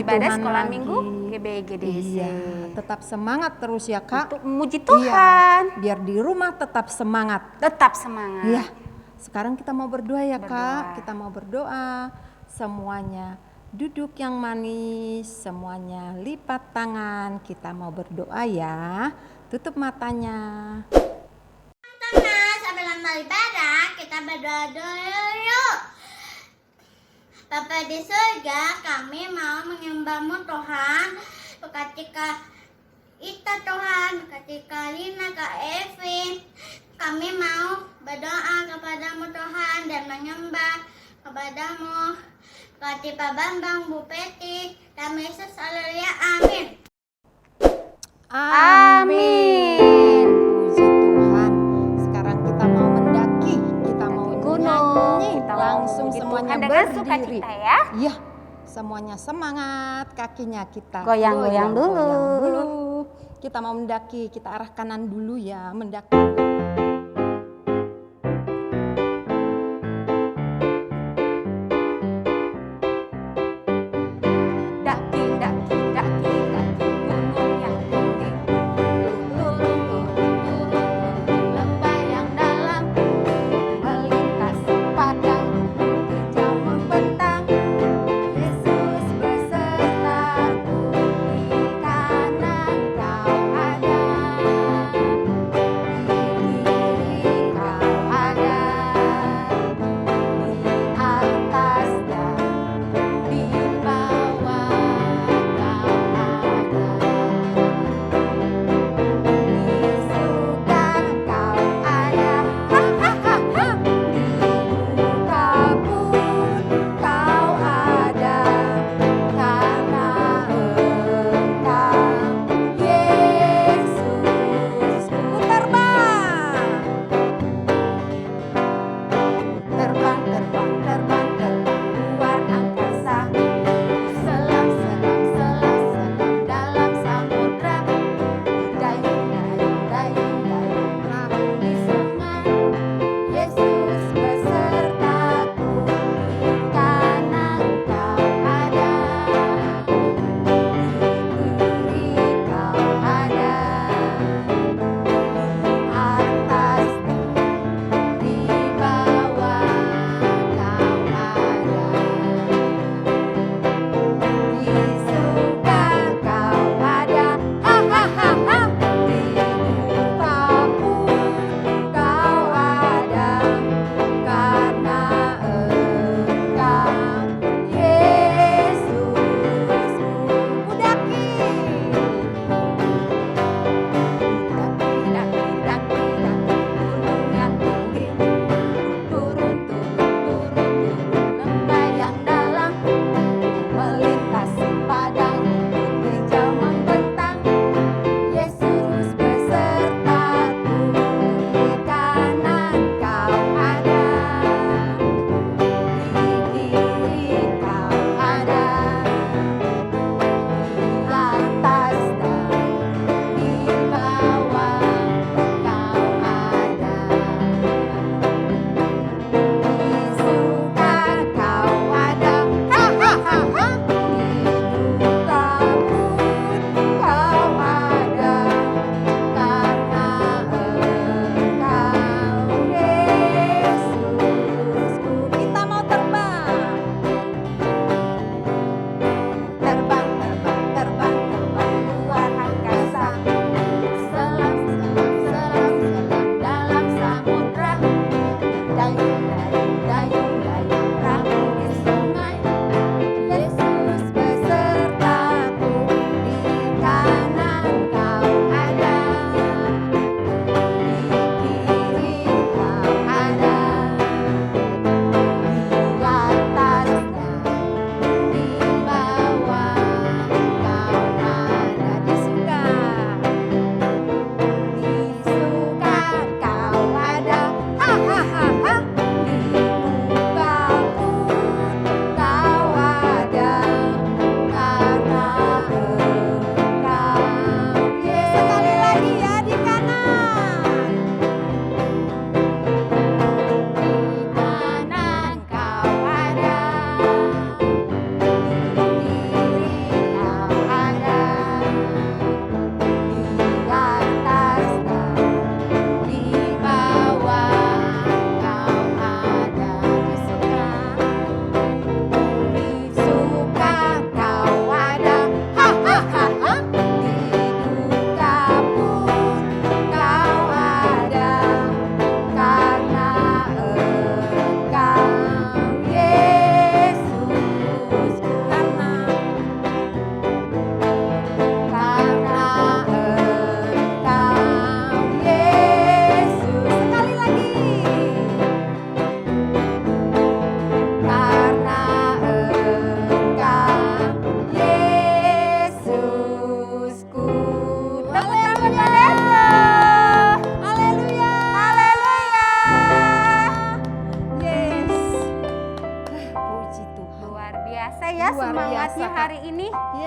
ibadah Tuhan sekolah lagi. minggu GBGDC. Iya, tetap semangat terus ya Kak. Untuk memuji Tuhan. Iya, biar di rumah tetap semangat. Tetap semangat. Iya. Sekarang kita mau berdoa ya Berdoa. Kak. Kita mau berdoa semuanya. Duduk yang manis, semuanya lipat tangan. Kita mau berdoa ya. Tutup matanya. Teman-teman, sebelum beribadah kita berdoa dulu yuk. Bapa di surga, kami mau menyembah-Mu Tuhan. Ketika kita Tuhan, ketika Lina, Kak Evi, kami mau berdoa kepadamu Tuhan dan menyembah kepadamu. Ketika Pak Bambang, Bu Peti, dan Yesus, haleluya, amin. Amin. Puji Tuhan. Sekarang kita mau mendaki, kita mau Gunung. nyanyi, Kita mau langsung memuji semuanya Tuhan dengan berdiri. sukacita ya. Iya, semuanya semangat, kakinya kita Goyang-goyang dulu. goyang dulu. Kita mau mendaki, kita arah kanan dulu ya, mendaki. Daki, daki, daki, daki gunung yang tinggi. Turun, turun, turun, lembah yang dalam. Melintas padang hijau membentang. Yesus besertaku di kanan kau ada. Di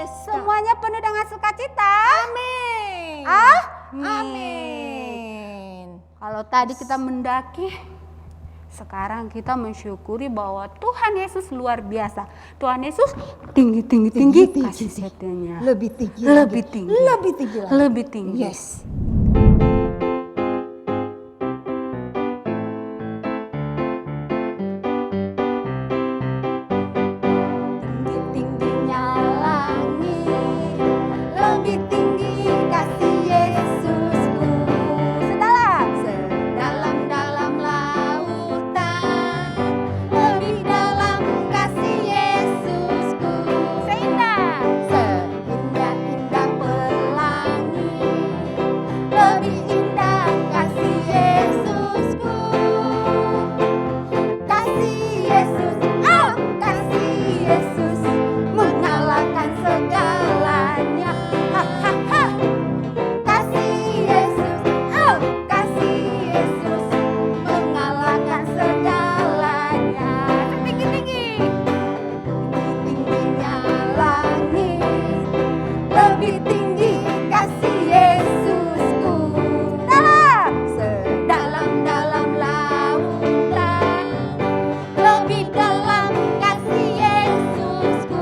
Yes, Kak. Semuanya penuh dengan sukacita. Amin. Amin. Kalau tadi kita mendaki, sekarang kita mensyukuri bahwa Tuhan Yesus luar biasa. Tuhan Yesus tinggi kasih setianya. Lebih tinggi. Lebih lagi. tinggi. Lebih tinggi lagi. Lebih tinggi. Yes. Tinggi-tingginya langit, lebih tinggi kasih Yesusku. Sedalam lautan, lebih dalam kasih Yesusku. Seindah-indah pelangi, lebih indah kasih Yesusku. Kasih Yesus, oh kasih Yesus, mengalahkan segalanya. Ha ha ha. Kasih Yesus, oh kasih Yesus, mengalahkan segalanya. Tinggi-tinggi, tingginya langit, lebih tinggi kasih Yesusku. Sedalam lautan, lebih dalam kasih Yesusku.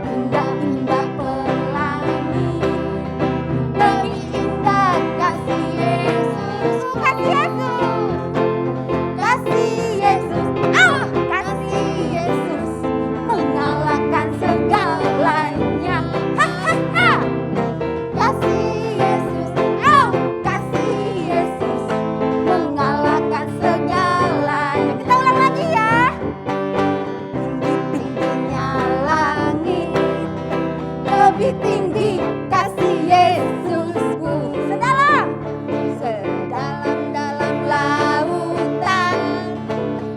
Seindah-indah pelangi, lebih indah kasih Yesus. Kasih Yesus, kasih Yesus, oh kasih Yesus, mengalahkan segalanya. Ha ha ha. Kasih Yesus, oh kasih Yesus, mengalahkan segalanya. Kita ulang lagi ya. Tinggi-tingginya langit, lebih tinggi kasih Yesusku. Sedalam lautan,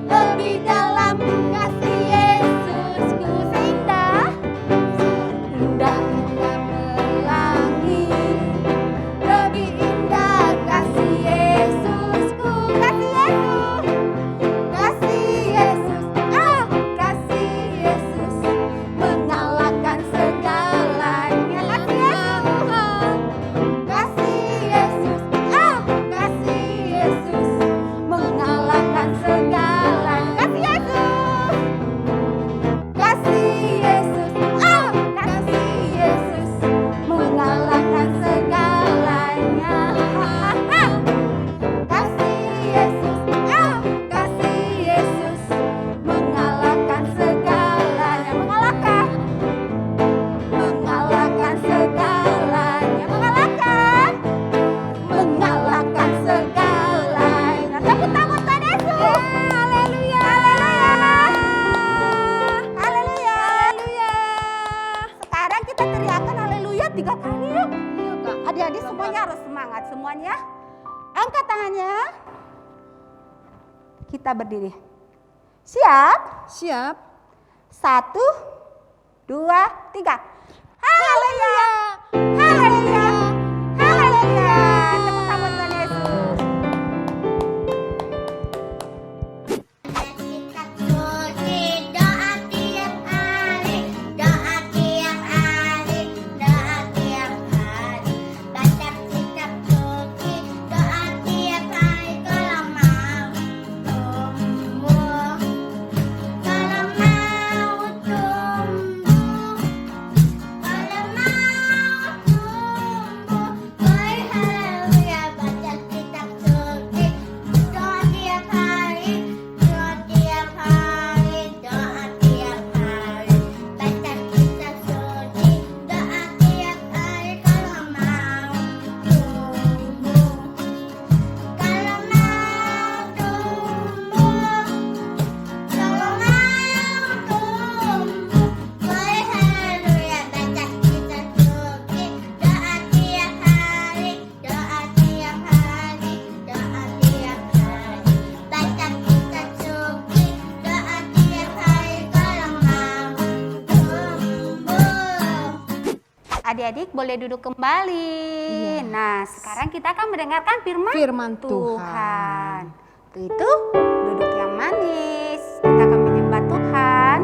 lebih dalam kasih Yesusku. Indah pelangi, lebih indah kasih Yesusku. Kasih Yesus, kasih Yesus, oh kasih Yesus, mengalahkan segalanya. Kasih Yesus, kasih Yesus, oh kasih Yesus, mengalahkan segalanya. Kasih Yesus, kasih Yesus, oh kasih Yesus, mengalahkan segalanya. Kasih Yesus, oh kasih Yesus, mengalahkan segalanya. Mengalahkan segalanya. Mengalahkan segalanya. Tepuk tangan Tuhan Yesus. Haleluya. Haleluya. Haleluya. Sekarang kita teriakan haleluya 3 kali yuk. Iya, Kak. Adik-adik semuanya harus semangat. Semuanya angkat tangannya. Kita berdiri. Siap? Siap. 1, 2, 3. Haleluya. Haleluya. Haleluya. Tepuk tangan Tuhan Yesus. Kitab suci, doa tiap hari, doa tiap hari, doa tiap hari. Baca kitab suci, doa tiap hari. Kalau mau tumbuh, kalau mau tumbuh, kalau mau tumbuh, boy haleluya. Baca kitab suci, doa tiap hari, doa tiap hari, doa tiap hari. Baca kitab suci, doa tiap hari. Kalau mau tumbuh, kalau mau tumbuh, kalau mau tumbuh, boy haleluya. Baca kitab suci, doa tiap hari, doa tiap hari, doa tiap hari. Baca kitab suci, doa tiap hari. Kalau mau tumbuh. Adik-adik boleh duduk kembali. Nah, sekarang kita akan mendengarkan firman Firman Tuhan. Untuk itu, duduk yang manis. Kita akan menyembah Tuhan.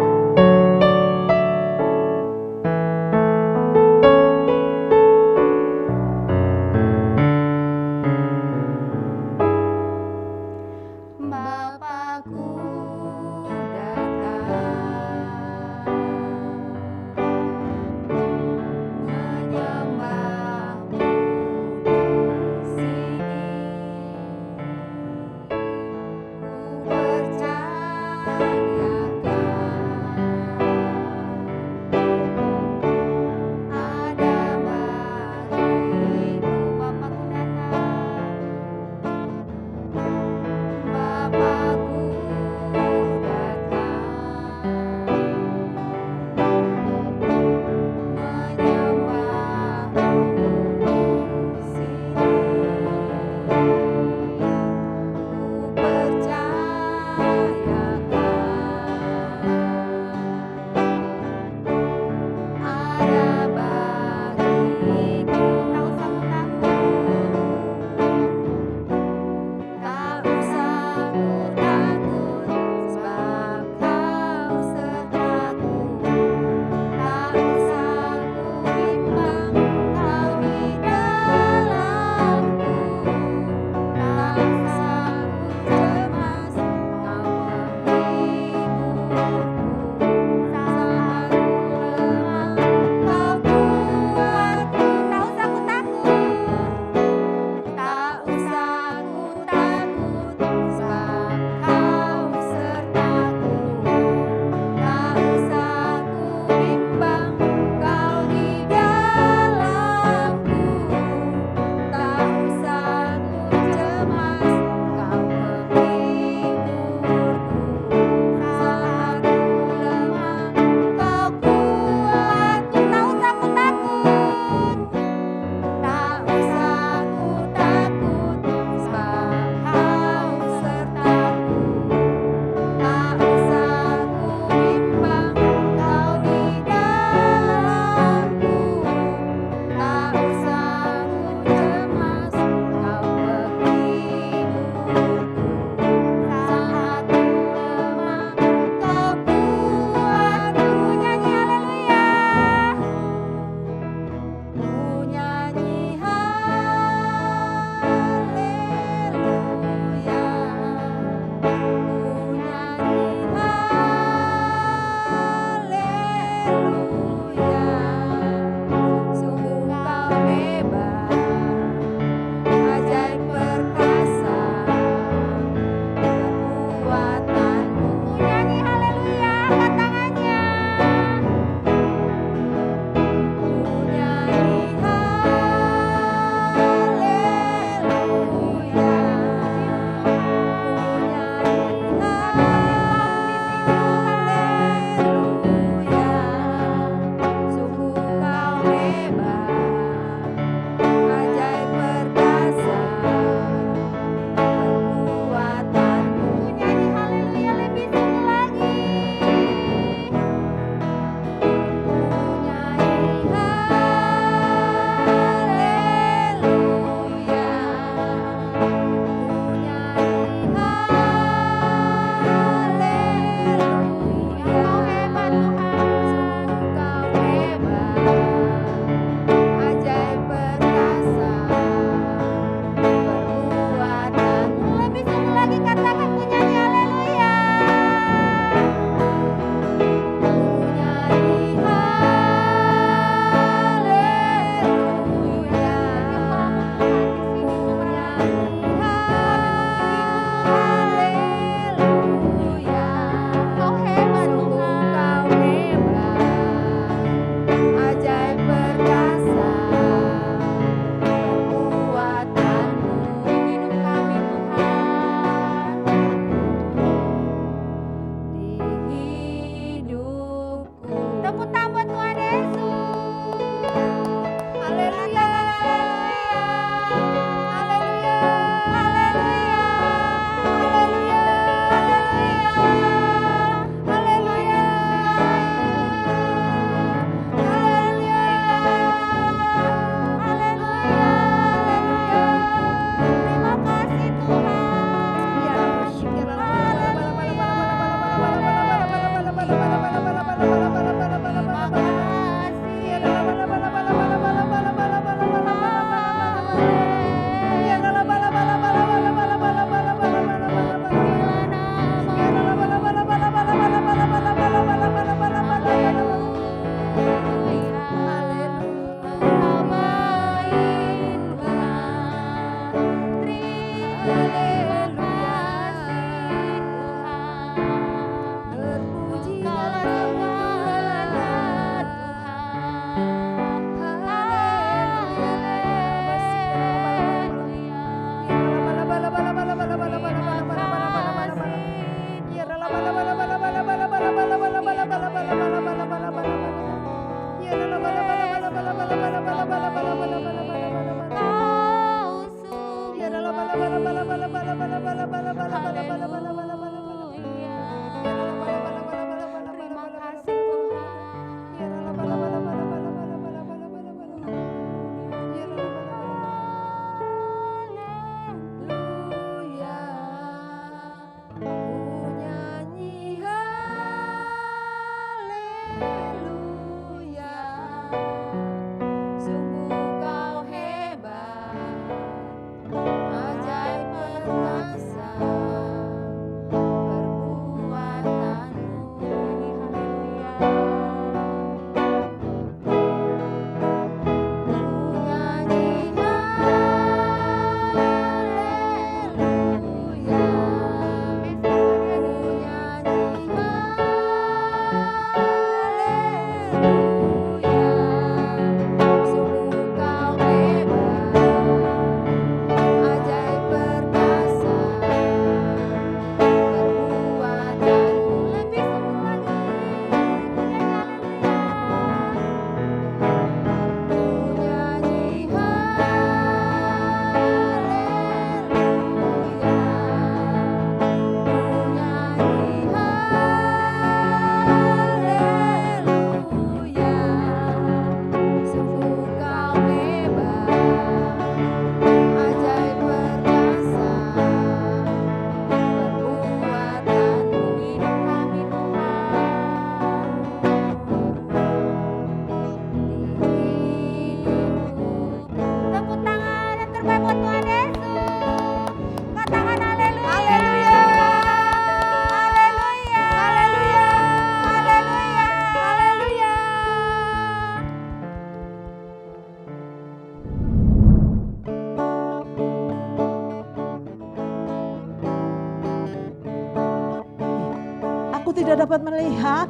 tidak dapat melihat.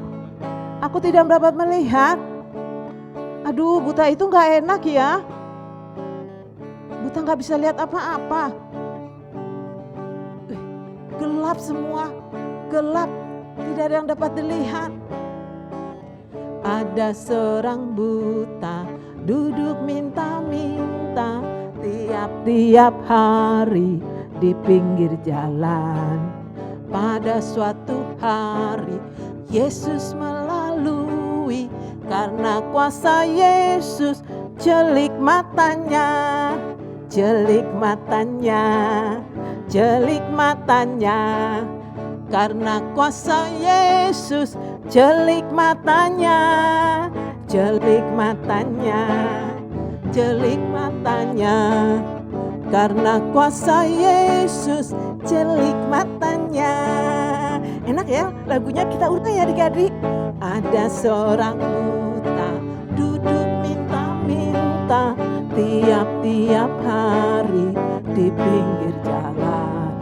Aku tidak dapat melihat. Aduh, buta itu gak enak ya. Buta gak bisa lihat apa-apa. Gelap semua, gelap. Tidak ada yang dapat dilihat. Ada seorang buta duduk minta-minta tiap-tiap hari di pinggir jalan. Pada suatu hari Yesus melalui, karena kuasa Yesus celik matanya, celik matanya, celik matanya. Karena kuasa Yesus celik matanya, celik matanya, celik matanya. Karena kuasa Yesus celik matanya. Enak ya lagunya, kita ulang ya adik-adik. Ada seorang buta duduk minta-minta tiap-tiap hari di pinggir jalan.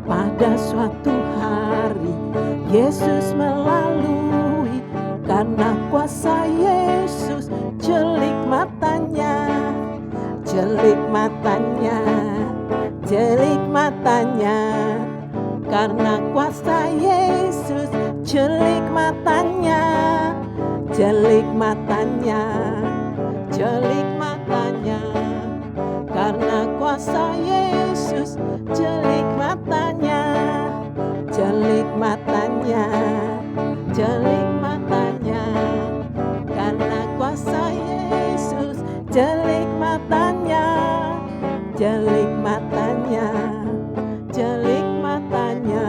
Pada suatu hari Yesus melalui, karena kuasa Yesus celik matanya, celik matanya, celik matanya. Karena kuasa Yesus celik matanya, celik matanya, celik matanya. Karena kuasa Yesus celik matanya, celik matanya, celik matanya. Karena kuasa Yesus celik matanya, celik matanya, celik matanya.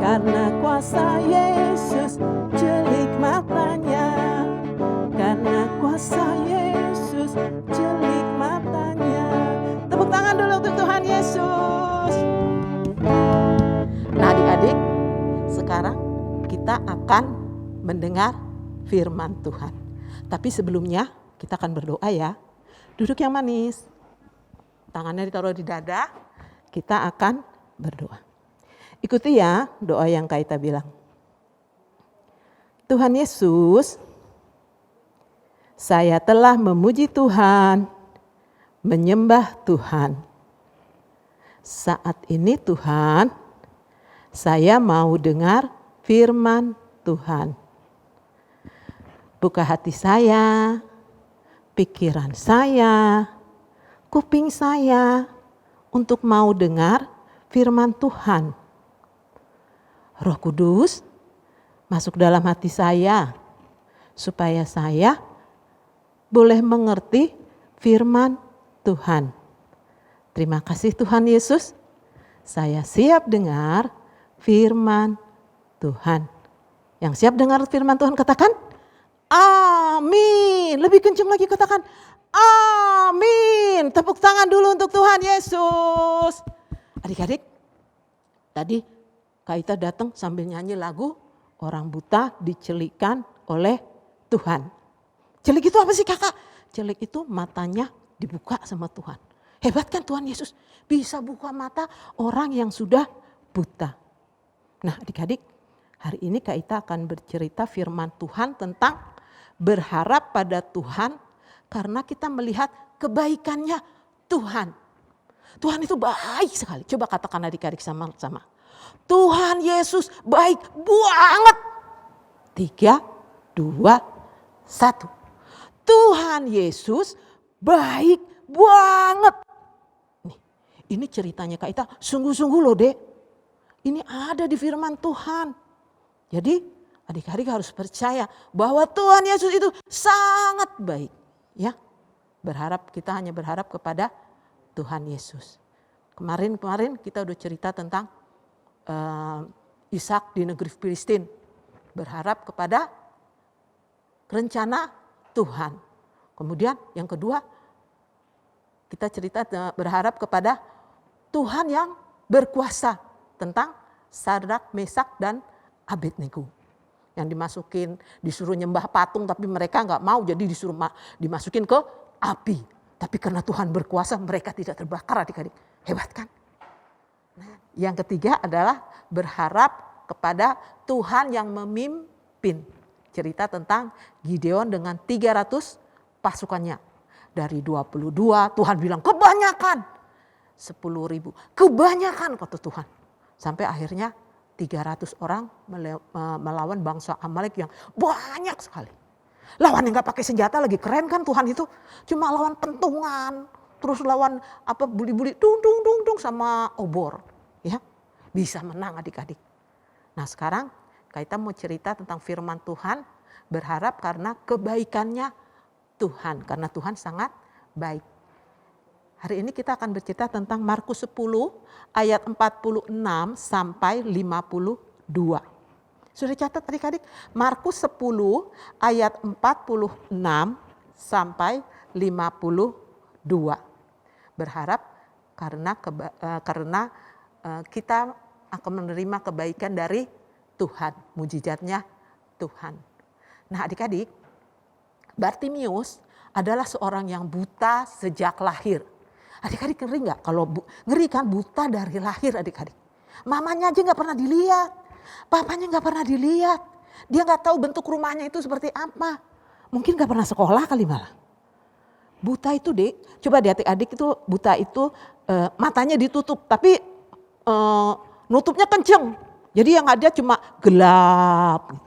Karena kuasa Yesus celik matanya, karena kuasa Yesus celik matanya. Tepuk tangan dulu untuk Tuhan Yesus. Nah adik-adik, sekarang kita akan mendengar firman Tuhan. Tapi sebelumnya kita akan berdoa ya. Duduk yang manis, tangannya ditaruh di dada, kita akan berdoa. Ikuti ya doa yang Kaita bilang. Tuhan Yesus, saya telah memuji Tuhan, menyembah Tuhan. Saat ini Tuhan, saya mau dengar firman Tuhan. Buka hati saya, pikiran saya, kuping saya untuk mau dengar firman Tuhan. Roh Kudus masuk dalam hati saya supaya saya boleh mengerti firman Tuhan. Terima kasih Tuhan Yesus. Saya siap dengar firman Tuhan. Yang siap dengar firman Tuhan katakan amin. Lebih kencang lagi katakan amin. Tepuk tangan dulu untuk Tuhan Yesus. Adik-adik, tadi Kaita datang sambil nyanyi lagu orang buta dicelikan oleh Tuhan. Celik itu apa sih kakak? Celik itu matanya dibuka sama Tuhan. Hebat kan Tuhan Yesus bisa buka mata orang yang sudah buta. Nah adik-adik, hari ini Kaita akan bercerita firman Tuhan tentang berharap pada Tuhan karena kita melihat kebaikannya Tuhan. Tuhan itu baik sekali. Coba katakan adik-adik sama-sama. Tuhan Yesus baik banget. 3, 2, 1. Tuhan Yesus baik banget. Nih, ini ceritanya Kaita sungguh-sungguh loh dek. Ini ada di firman Tuhan. Jadi adik-adik harus percaya bahwa Tuhan Yesus itu sangat baik. Ya, kita hanya berharap kepada Tuhan Yesus. Kemarin kita udah cerita tentang Ishak di negeri Filistin. Berharap kepada rencana Tuhan. Kemudian yang kedua kita cerita berharap kepada Tuhan yang berkuasa tentang Sadrak, Mesak dan Abednego. Yang disuruh nyembah patung tapi mereka gak mau jadi disuruh dimasukin ke api. Tapi karena Tuhan berkuasa mereka tidak terbakar adik-adik. Hebat kan? Nah, yang ketiga adalah berharap kepada Tuhan yang memimpin. Cerita tentang Gideon dengan 300 pasukannya. Dari 22 Tuhan bilang kebanyakan. 10.000 kebanyakan kata Tuhan. Sampai akhirnya 300 orang melawan bangsa Amalek yang banyak sekali. Lawan yang gak pakai senjata lagi keren kan Tuhan itu. Cuma lawan pentungan. Terus lawan buli-buli dung sama obor. Ya, bisa menang adik-adik. Nah sekarang kita mau cerita tentang firman Tuhan. Berharap karena kebaikannya Tuhan. Karena Tuhan sangat baik. Hari ini kita akan bercerita tentang Markus 10 ayat 46 sampai 52. Sudah catat adik-adik? Markus 10 ayat 46 sampai 52. Berharap karena kita akan menerima kebaikan dari Tuhan, mujizatnya Tuhan. Nah adik-adik, Bartimius adalah seorang yang buta sejak lahir. Adik-adik ngeri gak? Kalau ngeri kan buta dari lahir adik-adik. Mamanya aja gak pernah dilihat. Papanya gak pernah dilihat. Dia gak tahu bentuk rumahnya itu seperti apa. Mungkin gak pernah sekolah kali malah. Buta itu Dek, coba di adik-adik itu buta itu matanya ditutup. Tapi nutupnya kenceng. Jadi yang ada cuma gelap.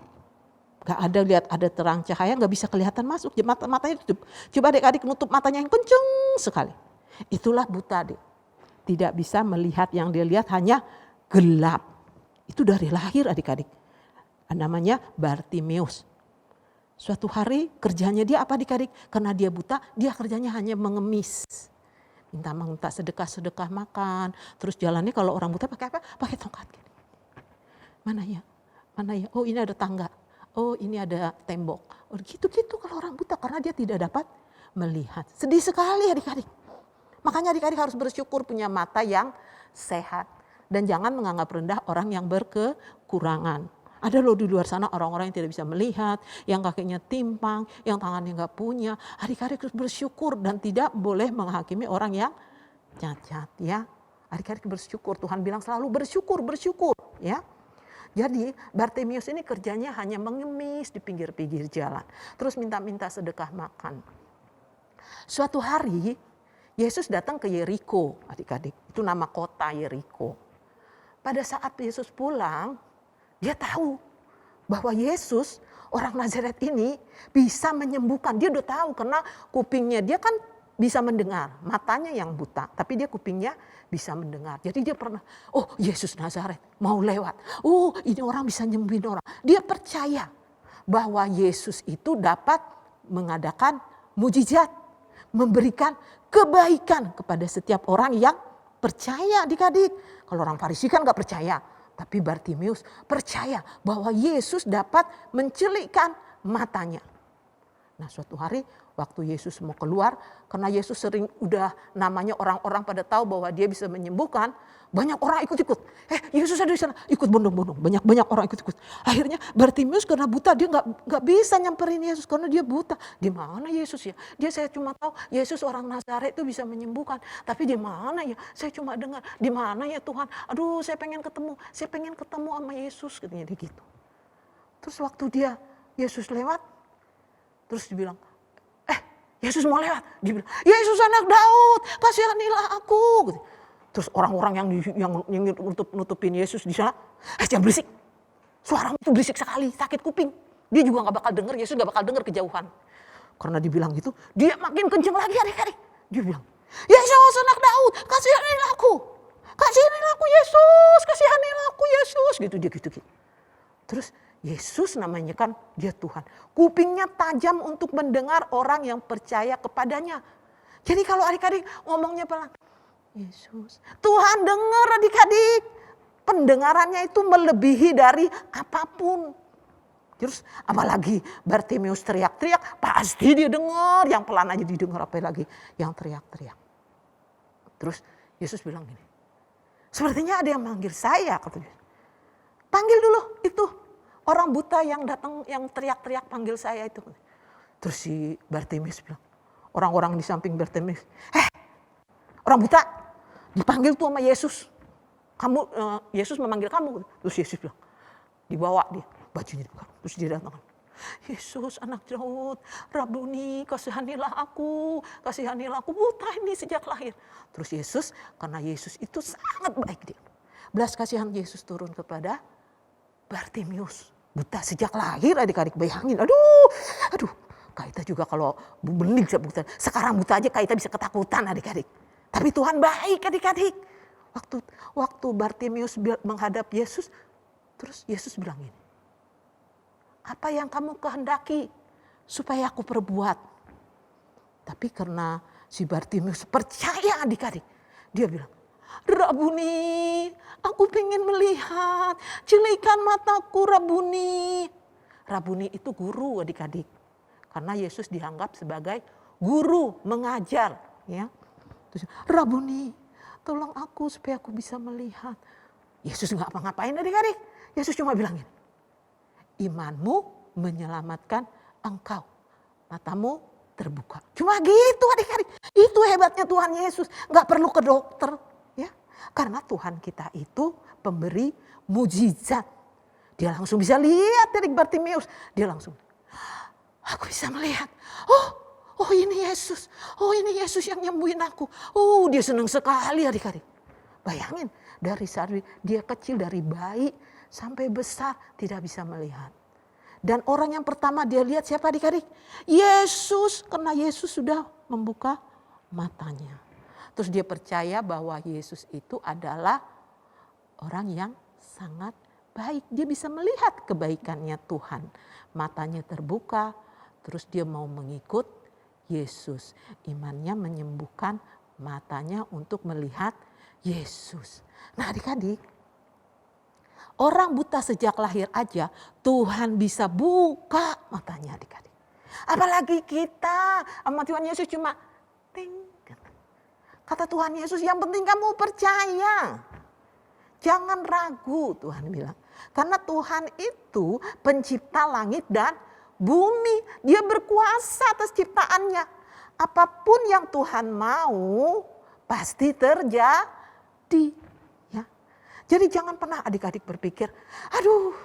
Gak ada lihat ada terang cahaya, gak bisa kelihatan masuk. Matanya ditutup. Coba adik-adik nutup matanya yang kenceng sekali. Itulah buta Dek. Tidak bisa melihat yang dia lihat hanya gelap. Itu dari lahir adik-adik. Namanya Bartimius. Suatu hari kerjanya dia apa adik-adik? Karena dia buta, dia kerjanya hanya mengemis. Minta sedekah makan. Terus jalannya kalau orang buta pakai apa? Pakai tongkat. Mana ya? Oh ini ada tangga. Oh ini ada tembok. Oh gitu-gitu kalau orang buta karena dia tidak dapat melihat. Sedih sekali adik-adik. Makanya adik-adik harus bersyukur punya mata yang sehat. Dan jangan menganggap rendah orang yang berkekurangan. Ada loh di luar sana orang-orang yang tidak bisa melihat, yang kakinya timpang, yang tangannya gak punya. Adik-adik harus bersyukur dan tidak boleh menghakimi orang yang cacat ya. Adik-adik bersyukur, Tuhan bilang selalu bersyukur ya. Jadi Bartimius ini kerjanya hanya mengemis di pinggir-pinggir jalan. Terus minta sedekah makan. Suatu hari Yesus datang ke Yeriko, adik-adik. Itu nama kota Yeriko. Pada saat Yesus pulang, dia tahu bahwa Yesus orang Nazaret ini bisa menyembuhkan. Dia udah tahu karena kupingnya dia kan bisa mendengar. Matanya yang buta, tapi dia kupingnya bisa mendengar. Jadi dia pernah, oh Yesus Nazaret mau lewat. Oh ini orang bisa nyembuhin orang. Dia percaya bahwa Yesus itu dapat mengadakan mujizat. Memberikan kebaikan kepada setiap orang yang percaya adik-adik. Kalau orang Farisi kan gak percaya. Tapi Bartimius percaya bahwa Yesus dapat mencelikkan matanya. Nah suatu hari waktu Yesus mau keluar. Karena Yesus sering udah namanya orang-orang pada tahu bahwa dia bisa menyembuhkan. Banyak orang ikut-ikut. Yesus ada di sana ikut bondong-bondong. Banyak orang ikut-ikut. Akhirnya Bartimius karena buta dia gak bisa nyamperin Yesus. Karena dia buta. Di mana Yesus ya? Saya cuma tahu Yesus orang Nazaret itu bisa menyembuhkan. Tapi di mana ya? Saya cuma dengar. Di mana ya Tuhan? Aduh saya pengen ketemu. Saya pengen ketemu sama Yesus. Katanya dia gitu. Terus waktu Yesus lewat. Terus dibilang. Yesus mau lewat. Dia bilang. Yesus anak Daud. Kasihanilah aku. Gitu. Terus orang-orang yang nutupin Yesus di sana, jangan berisik. Suaramu itu berisik sekali, sakit kuping. Dia juga gak bakal dengar, Yesus gak bakal dengar kejauhan. Karena dibilang gitu, dia makin kenceng lagi adik-adik. Dia bilang, Yesus anak Daud, kasihanilah aku. Kasihanilah aku Yesus, kasihanilah aku Yesus. Gitu dia gitu. Terus Yesus namanya kan dia Tuhan. Kupingnya tajam untuk mendengar orang yang percaya kepadanya. Jadi kalau adik-adik ngomongnya pelan. Yesus. Tuhan dengar adik-adik. Pendengarannya itu melebihi dari apapun. Terus apalagi Bartimius teriak-teriak. Pasti dia dengar. Yang pelan aja didengar apalagi yang teriak-teriak. Terus Yesus bilang gini. Sepertinya ada yang manggil saya. Katanya. Panggil dulu itu. Orang buta yang datang yang teriak-teriak panggil saya itu. Terus si Bartimius bilang. Orang-orang di samping Bartimius. Orang buta. Dipanggil tuh sama Yesus. Yesus memanggil kamu. Terus Yesus bilang, Dibawa dia, bajunya dibuka. Terus dia datang. Yesus anak Daud, Rabuni kasihanilah aku buta ini sejak lahir. Terus Yesus, karena Yesus itu sangat baik dia. Belas kasihan Yesus turun kepada Bartimius, buta sejak lahir adik-adik, bayangin. Aduh, Kaita juga kalau bening buta. Sekarang buta aja Kaita bisa ketakutan adik-adik. Tapi Tuhan baik adik-adik. Waktu Bartimius menghadap Yesus, terus Yesus bilang ini, apa yang kamu kehendaki supaya aku perbuat? Tapi karena si Bartimius percaya adik-adik, dia bilang, Rabuni, aku pengen melihat, celikan mataku Rabuni. Rabuni itu guru adik-adik, karena Yesus dianggap sebagai guru mengajar. Ya. Terus, Rabuni, tolong aku supaya aku bisa melihat. Yesus nggak apa-ngapain adik-adik, Yesus cuma bilang ini, imanmu menyelamatkan engkau, matamu terbuka. Cuma gitu adik-adik, itu hebatnya Tuhan Yesus, nggak perlu ke dokter. Ya, karena Tuhan kita itu pemberi mujizat. Dia langsung bisa lihat dari Bartimius. Dia langsung, aku bisa melihat. Oh ini Yesus. Oh ini Yesus yang nyembuhin aku. Oh dia senang sekali adik-adik. Bayangin dari saat dia kecil, dari bayi sampai besar tidak bisa melihat. Dan orang yang pertama dia lihat siapa adik-adik? Yesus, karena Yesus sudah membuka matanya. Terus dia percaya bahwa Yesus itu adalah orang yang sangat baik. Dia bisa melihat kebaikannya Tuhan. Matanya terbuka, terus dia mau mengikut Yesus. Imannya menyembuhkan matanya untuk melihat Yesus. Nah adik-adik, orang buta sejak lahir aja Tuhan bisa buka matanya adik-adik. Apalagi kita sama Tuhan Yesus cuma ting. Kata Tuhan Yesus, yang penting kamu percaya. Jangan ragu, Tuhan bilang. Karena Tuhan itu pencipta langit dan bumi. Dia berkuasa atas ciptaannya. Apapun yang Tuhan mau pasti terjadi. Ya. Jadi jangan pernah adik-adik berpikir, aduh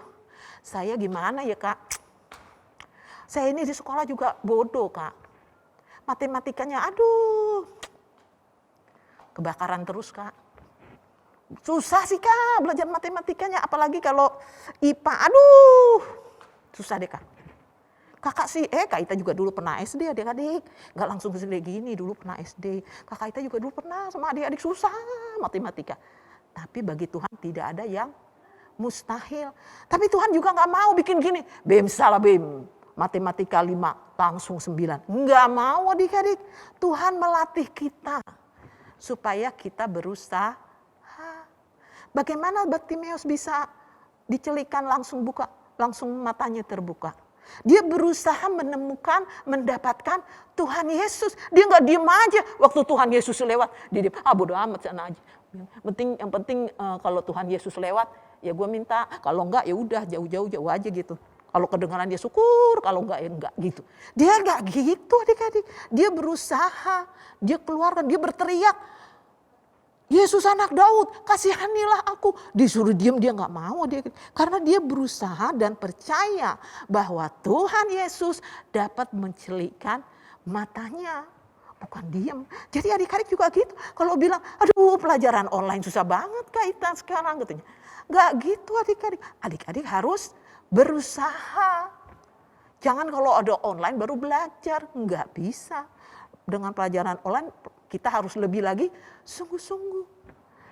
saya gimana ya Kak. Saya ini di sekolah juga bodoh Kak. Matematikanya aduh. Kebakaran terus Kak. Susah sih Kak belajar matematikanya. Apalagi kalau IPA. Aduh. Susah deh Kak. Kakak sih, Kak Ita juga dulu pernah SD adik-adik. Gak langsung segede gini, dulu pernah SD. Kakak Ita juga dulu pernah sama adik-adik susah matematika. Tapi bagi Tuhan tidak ada yang mustahil. Tapi Tuhan juga gak mau bikin gini. Bim salah bim. Matematika 5 langsung 9. Gak mau adik-adik. Tuhan melatih kita. Supaya kita berusaha. Bagaimana Bartimius bisa dicelikan langsung buka, langsung matanya terbuka. Dia berusaha menemukan, mendapatkan Tuhan Yesus. Dia nggak diem aja waktu Tuhan Yesus lewat. Dia diem, bodo amat sana aja. Yang penting kalau Tuhan Yesus lewat, ya gue minta. Kalau enggak ya udah jauh aja gitu. Kalau kedengaran dia syukur, kalau enggak ya enggak gitu. Dia enggak gitu adik-adik. Dia berusaha, dia keluarkan, dia berteriak. Yesus anak Daud, kasihanilah aku. Disuruh diam dia enggak mau. Karena dia berusaha dan percaya bahwa Tuhan Yesus dapat mencelikkan matanya. Bukan diam. Jadi adik-adik juga gitu. Kalau bilang, aduh pelajaran online susah banget kaitan sekarang katanya. Enggak gitu adik-adik. Adik-adik harus berusaha. Jangan kalau ada online baru belajar. Enggak bisa. Dengan pelajaran online kita harus lebih lagi sungguh-sungguh.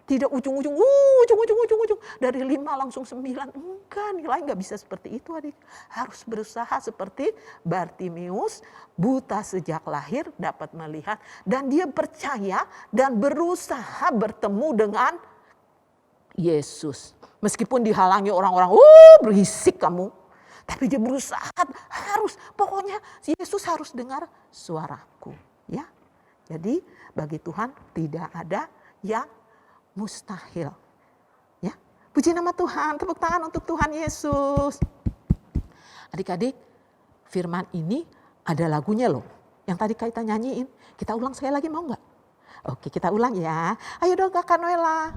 Tidak ujung-ujung. Dari 5 langsung 9. Enggak, nilai enggak bisa seperti itu adik. Harus berusaha seperti Bartimius. Buta sejak lahir dapat melihat. Dan dia percaya dan berusaha bertemu dengan Yesus. Meskipun dihalangi orang-orang, berisik kamu. Tapi dia berusaha, pokoknya Yesus harus dengar suaraku. Ya, jadi bagi Tuhan tidak ada yang mustahil. Ya, puji nama Tuhan, tepuk tangan untuk Tuhan Yesus. Adik-adik, firman ini ada lagunya loh. Yang tadi kita nyanyiin, kita ulang sekali lagi mau nggak? Oke, kita ulang ya. Ayo dong Kakak Noela.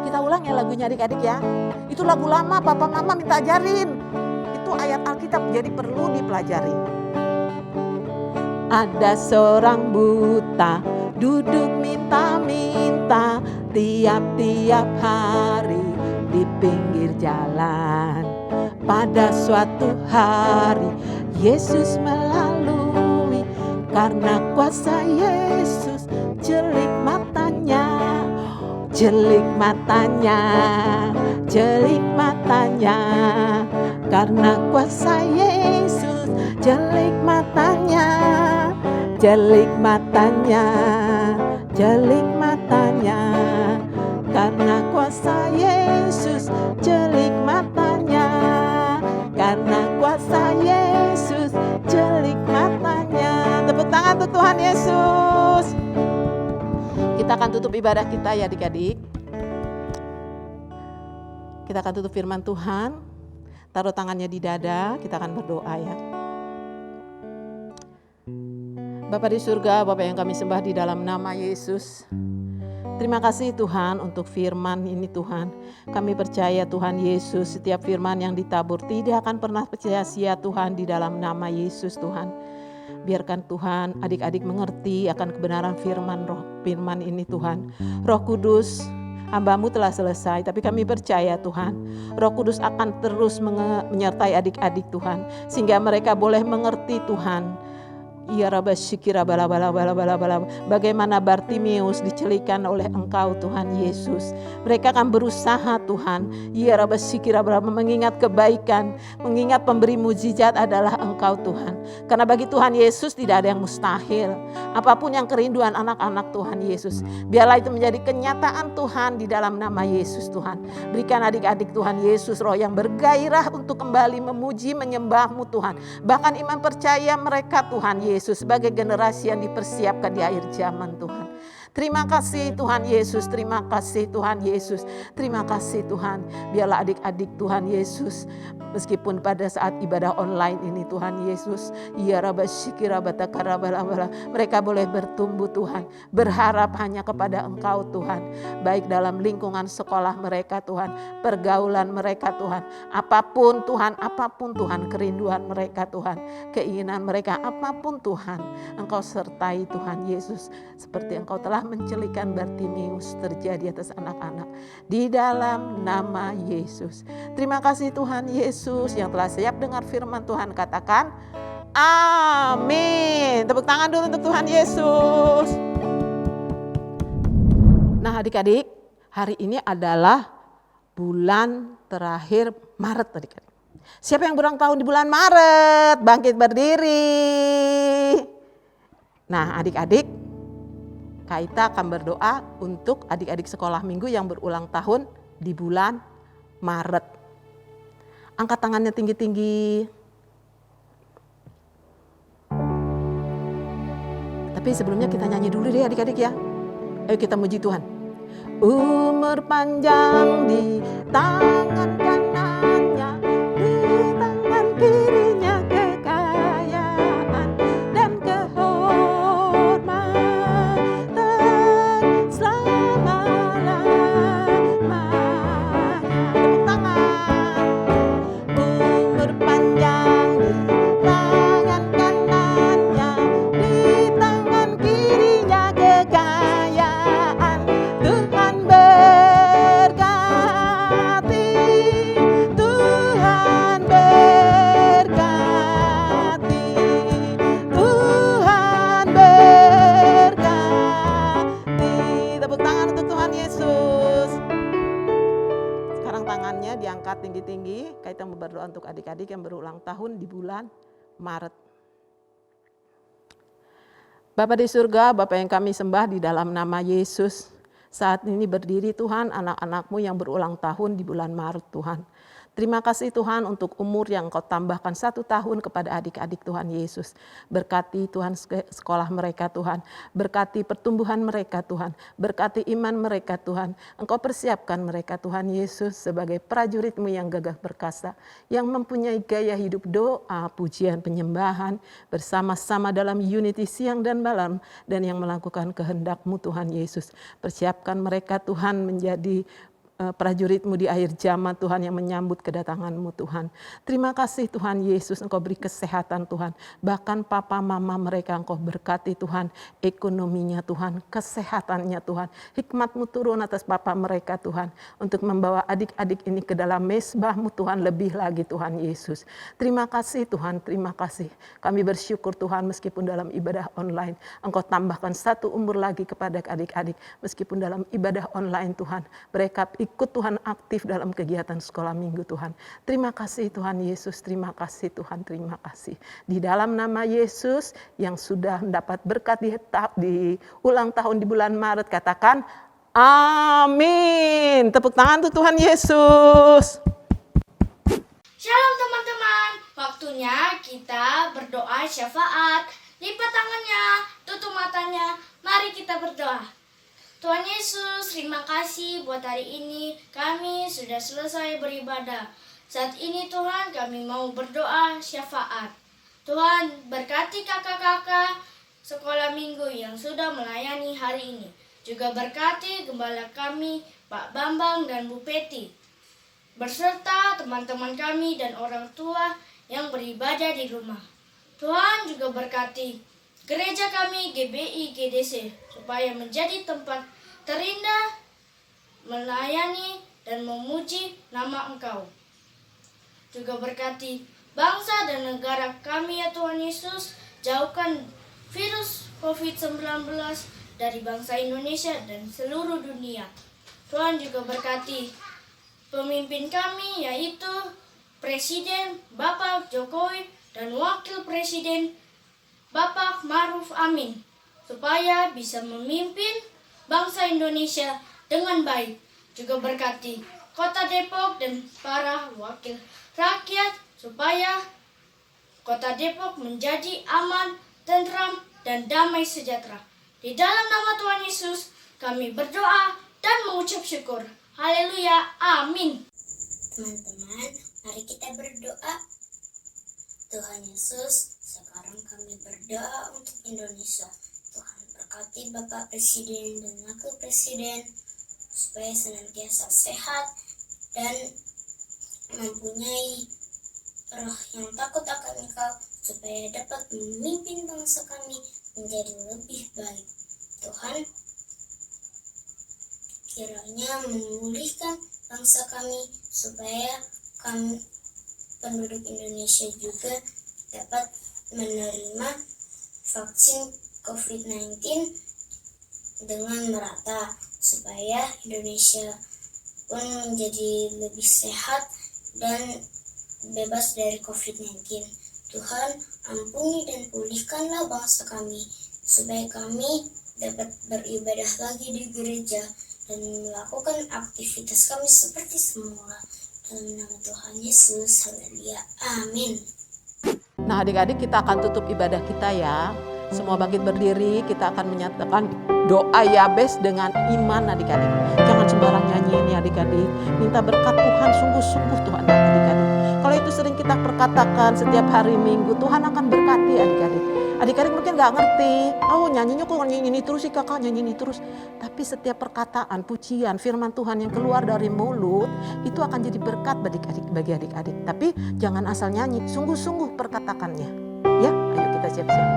Kita ulang ya lagunya adik-adik ya. Itu lagu lama, papa mama minta ajarin. Itu ayat Alkitab jadi perlu dipelajari. Ada seorang buta duduk minta-minta tiap-tiap hari di pinggir jalan. Pada suatu hari Yesus melalui, karena kuasa Yesus jelik matanya, jelik matanya, jelik matanya. Karena kuasa Yesus jelik matanya, jelik matanya, jelik matanya. Karena kuasa Yesus jelik matanya, karena kuasa Yesus jelik matanya. Tepuk tangan untuk Tuhan Yesus. Kita akan tutup ibadah kita ya adik-adik. Kita akan tutup firman Tuhan. Taruh tangannya di dada, kita akan berdoa ya. Bapa di surga, Bapa yang kami sembah di dalam nama Yesus. Terima kasih Tuhan untuk firman ini Tuhan. Kami percaya Tuhan Yesus, setiap firman yang ditabur tidak akan pernah sia-sia Tuhan di dalam nama Yesus Tuhan. Biarkan Tuhan adik-adik mengerti akan kebenaran firman ini Tuhan. Roh Kudus, hamba-Mu telah selesai, tapi kami percaya Tuhan, Roh Kudus akan terus menyertai adik-adik Tuhan, sehingga mereka boleh mengerti Tuhan. Ya Rabba syikira bala bagaimana Bartimeus dicelikan oleh Engkau Tuhan Yesus. Mereka akan berusaha Tuhan. Ya Rabba syikira bala mengingat kebaikan, mengingat pemberi mujizat adalah Engkau Tuhan. Karena bagi Tuhan Yesus tidak ada yang mustahil. Apapun yang kerinduan anak-anak Tuhan Yesus, biarlah itu menjadi kenyataan Tuhan di dalam nama Yesus Tuhan. Berikan adik-adik Tuhan Yesus roh yang bergairah untuk kembali memuji menyembah-Mu Tuhan. Bahkan iman percaya mereka Tuhan Yesus sebagai generasi yang dipersiapkan di akhir zaman Tuhan. Terima kasih Tuhan Yesus, terima kasih Tuhan Yesus, terima kasih Tuhan. Biarlah adik-adik Tuhan Yesus, meskipun pada saat ibadah online ini Tuhan Yesus, ya Rabba syikira batakara bala, mereka boleh bertumbuh Tuhan, berharap hanya kepada Engkau Tuhan, baik dalam lingkungan sekolah mereka Tuhan, pergaulan mereka Tuhan, apapun Tuhan kerinduan mereka Tuhan, keinginan mereka apapun Tuhan, Engkau sertai Tuhan Yesus, seperti Engkau telah mencelikan Bartimeus terjadi atas anak-anak di dalam nama Yesus. Terima kasih Tuhan Yesus yang telah siap dengar firman Tuhan, katakan amin. Tepuk tangan dulu untuk Tuhan Yesus. Nah adik-adik, hari ini adalah bulan terakhir Maret adik-adik. Siapa yang berulang tahun di bulan Maret? Bangkit berdiri. Nah adik-adik, Kaita akan berdoa untuk adik-adik sekolah minggu yang berulang tahun di bulan Maret. Angkat tangannya tinggi-tinggi. Tapi sebelumnya kita nyanyi dulu deh adik-adik ya. Ayo kita muji Tuhan. Umur panjang di tangan kanannya, di tangan kirinya kekayaan dan kehormatan selama-lamanya. Tepuk tangan. Umur panjang di tangan kanannya, di tangan kirinya kekayaan. Tuhan berkati, Tuhan berkati, Tuhan berkati. Tepuk tangan untuk Tuhan Yesus. Sekarang tangannya diangkat tinggi-tinggi. Kita mau berdoa untuk adik-adik yang berulang tahun di bulan Maret. Bapa di surga, Bapa yang kami sembah di dalam nama Yesus. Saat ini berdiri Tuhan anak-anak-Mu yang berulang tahun di bulan Maret Tuhan. Terima kasih Tuhan untuk umur yang Engkau tambahkan 1 tahun kepada adik-adik Tuhan Yesus. Berkati Tuhan sekolah mereka Tuhan. Berkati pertumbuhan mereka Tuhan. Berkati iman mereka Tuhan. Engkau persiapkan mereka Tuhan Yesus sebagai prajurit-Mu yang gagah perkasa. Yang mempunyai gaya hidup doa, pujian, penyembahan. Bersama-sama dalam unity siang dan malam. Dan yang melakukan kehendak-Mu Tuhan Yesus. Persiapkan mereka Tuhan menjadi prajurit-Mu di akhir zaman Tuhan yang menyambut kedatangan-Mu Tuhan. Terima kasih Tuhan Yesus, Engkau beri kesehatan Tuhan. Bahkan papa mama mereka Engkau berkati Tuhan, ekonominya Tuhan, kesehatannya Tuhan. Hikmat-Mu turun atas papa mereka Tuhan, untuk membawa adik-adik ini ke dalam mezbah-Mu Tuhan lebih lagi Tuhan Yesus. Terima kasih Tuhan, terima kasih. Kami bersyukur Tuhan meskipun dalam ibadah online, Engkau tambahkan 1 umur lagi kepada adik-adik. Meskipun dalam ibadah online Tuhan, mereka ikut Tuhan aktif dalam kegiatan sekolah minggu Tuhan. Terima kasih Tuhan Yesus, terima kasih Tuhan, terima kasih. Di dalam nama Yesus yang sudah mendapat berkat di ulang tahun di bulan Maret, katakan amin. Tepuk tangan untuk Tuhan Yesus. Shalom teman-teman, waktunya kita berdoa syafaat. Lipat tangannya, tutup matanya, mari kita berdoa. Tuhan Yesus, terima kasih buat hari ini kami sudah selesai beribadah. Saat ini Tuhan kami mau berdoa syafaat. Tuhan berkati kakak-kakak sekolah minggu yang sudah melayani hari ini. Juga berkati gembala kami Pak Bambang dan Bu Peti, berserta teman-teman kami dan orang tua yang beribadah di rumah. Tuhan juga berkati gereja kami GBI GDC supaya menjadi tempat terindah melayani dan memuji nama Engkau. Juga berkati bangsa dan negara kami ya Tuhan Yesus, jauhkan virus COVID-19 dari bangsa Indonesia dan seluruh dunia. Tuhan juga berkati pemimpin kami yaitu Presiden Bapak Jokowi dan Wakil Presiden Bapak Ma'ruf Amin, supaya bisa memimpin bangsa Indonesia dengan baik. Juga berkati Kota Depok dan para wakil rakyat supaya Kota Depok menjadi aman, tentram, dan damai sejahtera. Di dalam nama Tuhan Yesus kami berdoa dan mengucap syukur. Haleluya, amin. Teman-teman, mari kita berdoa. Tuhan Yesus, sekarang kami berdoa untuk Indonesia. Tuhan berkati Bapak Presiden dan Wakil Presiden supaya senantiasa sehat dan mempunyai roh yang takut akan Engkau, supaya dapat memimpin bangsa kami menjadi lebih baik. Tuhan, kiranya memulihkan bangsa kami supaya kami penduduk Indonesia juga dapat menerima vaksin COVID-19 dengan merata, supaya Indonesia pun menjadi lebih sehat dan bebas dari COVID-19. Tuhan, ampuni dan pulihkanlah bangsa kami, supaya kami dapat beribadah lagi di gereja dan melakukan aktivitas kami seperti semula. Dalam nama Tuhan Yesus, haleluya, amin. Nah adik-adik, kita akan tutup ibadah kita ya. Semua bangkit berdiri, kita akan menyatakan doa Yabes dengan iman adik-adik. Jangan sembarang nyanyi ini adik-adik. Minta berkat Tuhan, sungguh-sungguh Tuhan adik-adik. Kalau itu sering kita perkatakan setiap hari Minggu, Tuhan akan berkati adik-adik. Adik-adik mungkin gak ngerti, oh nyanyinya kok nyanyi ini terus sih kakak, nyanyi ini terus. Tapi setiap perkataan, pujian, firman Tuhan yang keluar dari mulut, itu akan jadi berkat bagi adik-adik. Tapi jangan asal nyanyi, sungguh-sungguh perkatakannya. Ya, ayo kita siap-siap.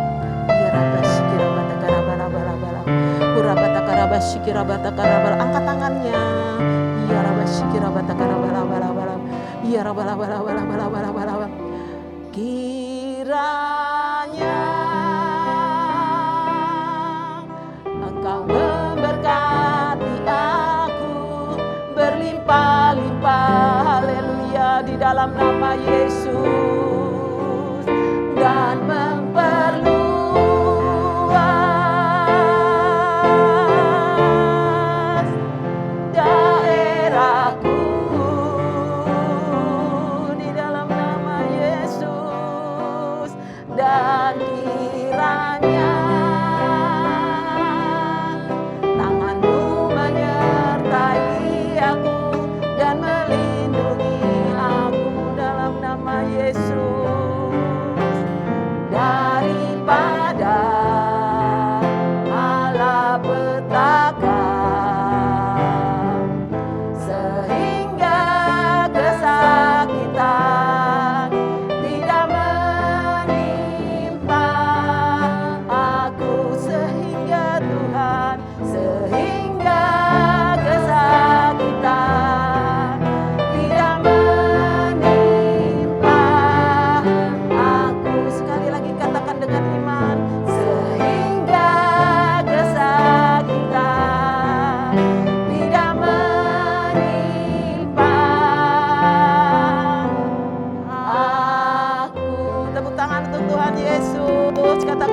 Angkat tangannya. Kiranya Engkau memberkati aku berlimpah-limpah, haleluya, di dalam nama Yesus, dan memperluas daerahku di dalam nama Yesus. Dan kiranya tangan-Mu menyertai aku dan melindungi aku dalam nama Yesus.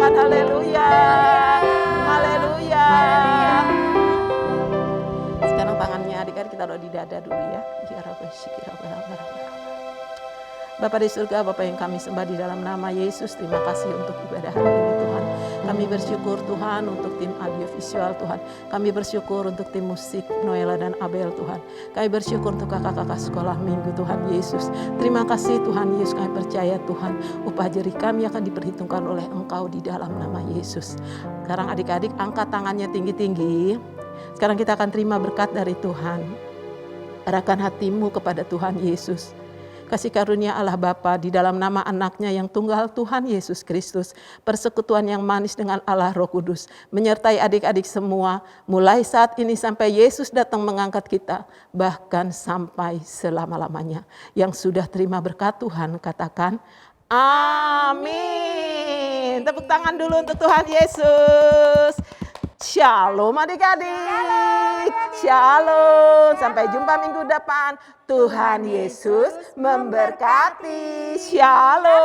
Tuhan. Haleluya. Haleluya. Sekarang tangannya adik-adik kita taruh di dada dulu ya. Bapa di surga, Bapa yang kami sembah di dalam nama Yesus, terima kasih untuk ibadah hari ini Tuhan. Kami bersyukur Tuhan untuk tim audiovisual Tuhan. Kami bersyukur untuk tim musik Noela dan Abel Tuhan. Kami bersyukur untuk kakak-kakak sekolah minggu Tuhan Yesus. Terima kasih Tuhan Yesus, kami percaya Tuhan upah jerih kami akan diperhitungkan oleh Engkau di dalam nama Yesus. Sekarang adik-adik angkat tangannya tinggi-tinggi. Sekarang kita akan terima berkat dari Tuhan. Arahkan hatimu kepada Tuhan Yesus. Kasih karunia Allah Bapa di dalam nama anaknya yang tunggal Tuhan Yesus Kristus. Persekutuan yang manis dengan Allah Roh Kudus. Menyertai adik-adik semua. Mulai saat ini sampai Yesus datang mengangkat kita. Bahkan sampai selama-lamanya. Yang sudah terima berkat Tuhan katakan amin. Tepuk tangan dulu untuk Tuhan Yesus. Shalom adik-adik. Shalom. Sampai jumpa minggu depan. Tuhan Yesus memberkati. Shalom.